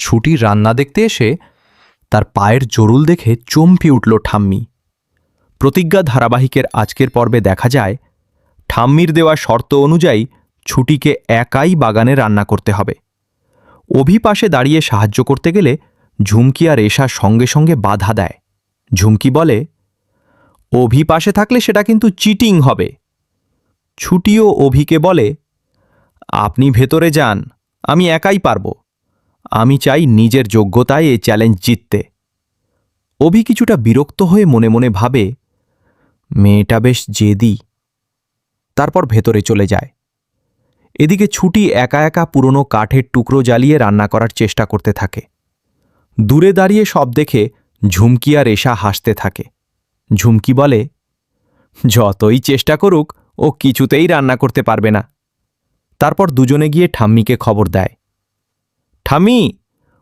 ছুটির রান্না দেখতে এসে তার পায়ের জরুল দেখে চমকে উঠল ঠাম্মি। প্রতিজ্ঞা ধারাবাহিকের আজকের পর্বে দেখা যায় ঠাম্মির দেওয়া শর্ত অনুযায়ী ছুটিকে একাই বাগানে রান্না করতে হবে। অভি পাশে দাঁড়িয়ে সাহায্য করতে গেলে ঝুমকি আর এশা সঙ্গে সঙ্গে বাধা দেয়। ঝুমকি বলে, অভি পাশে থাকলে সেটা কিন্তু চিটিং হবে। ছুটিও অভিকে বলে, আপনি ভেতরে যান, আমি একাই পারব। আমি চাই নিজের যোগ্যতায় এই চ্যালেঞ্জ জিততে। অভি কিছুটা বিরক্ত হয়ে মনে মনে ভাবে, মেয়েটা বেশ জেদি। তারপর ভেতরে চলে যায়। এদিকে ছুটি একা একা পুরনো কাঠের টুকরো জ্বালিয়ে রান্না করার চেষ্টা করতে থাকে। দূরে দাঁড়িয়ে সব দেখে ঝুমকি আর এশা হাসতে থাকে। ঝুমকি বলে, যতই চেষ্টা করুক ও কিছুতেই রান্না করতে পারবে না। তারপর দুজনে গিয়ে ঠাম্মিকে খবর দেয়, ঠাম্মি,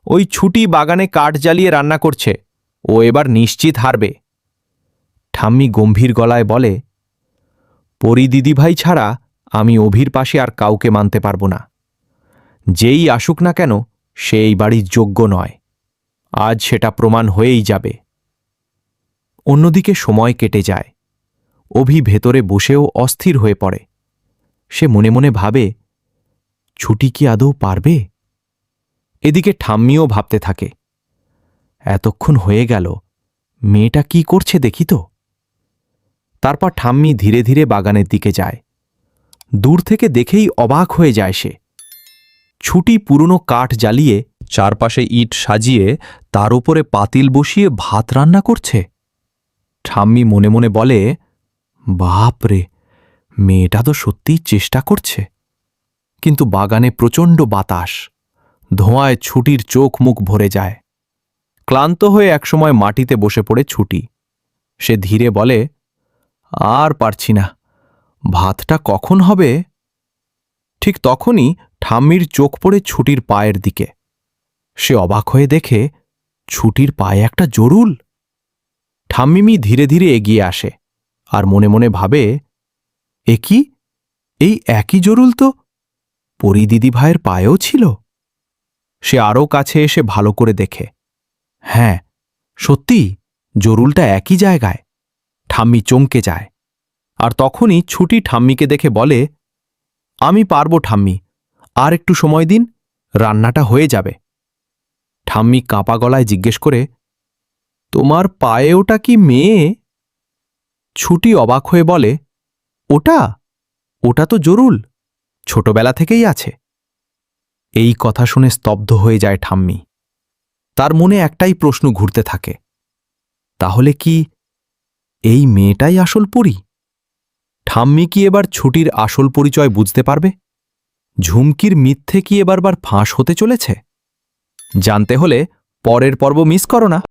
ওই ছুটি বাগানে কাঠ জ্বালিয়ে রান্না করছে, ও এবার নিশ্চিত হারবে। ঠাম্মি গম্ভীর গলায় বলে, পরি দিদিভাই ছাড়া আমি অভির পাশে আর কাউকে মানতে পারব না। যেই আসুক না কেন সে এই বাড়ির যোগ্য নয়। আজ সেটা প্রমাণ হয়েই যাবে। অন্যদিকে সময় কেটে যায়। অভি ভেতরে বসেও অস্থির হয়ে পড়ে। সে মনে মনে ভাবে, ছুটি কি আদৌ পারবে? এদিকে ঠাম্মিও ভাবতে থাকে, এতক্ষণ হয়ে গেল, মেয়েটা কি করছে দেখি তো। তারপর ঠাম্মি ধীরে ধীরে বাগানের দিকে যায়। দূর থেকে দেখেই অবাক হয়ে যায় সে। ছুটি পুরনো কাঠ জ্বালিয়ে চারপাশে ইট সাজিয়ে তার উপরে পাতিল বসিয়ে ভাত রান্না করছে। ঠাম্মি মনে মনে বলে, বাপ রে, মেয়েটা তো সত্যিই চেষ্টা করছে। কিন্তু বাগানে প্রচণ্ড বাতাস, ধোঁয়ায় ছুটির চোখ মুখ ভরে যায়। ক্লান্ত হয়ে একসময় মাটিতে বসে পড়ে ছুটি। সে ধীরে বলে, আর পারছি না, ভাতটা কখন হবে? ঠিক তখনই ঠাম্মির চোখ পড়ে ছুটির পায়ের দিকে। সে অবাক হয়ে দেখে ছুটির পায়ে একটা জরুল। ঠাম্মিমি ধীরে ধীরে এগিয়ে আসে আর মনে মনে ভাবে, এ কি, এই একই জরুল তো পরি দিদিভাইয়ের পায়েও ছিল। সে আরও কাছে এসে ভালো করে দেখে, হ্যাঁ, সত্যি জরুলটা একই জায়গায়। ঠাম্মি চমকে যায়। আর তখনই ছুটি ঠাম্মিকে দেখে বলে, আমি পারব ঠাম্মি, আর একটু সময় দিন, রান্নাটা হয়ে যাবে। ঠাম্মি কাঁপা গলায় জিজ্ঞেস করে, তোমার পায়ে ওটা কি মেয়ে? ছুটি অবাক হয়ে বলে, ওটা তো জরুল, ছোটবেলা থেকেই আছে। এই কথা শুনে স্তব্ধ হয়ে যায় ঠাম্মি। তার মনে একটাই প্রশ্ন ঘুরতে থাকে, তাহলে কি এই মেয়েটাই আসল পরী? ঠাম্মি কি এবার ছুটির আসল পরিচয় বুঝতে পারবে? ঝুমকির মিথ্যে কি এবার ফাঁস হতে চলেছে? জানতে হলে পরের পর্ব মিস করো না।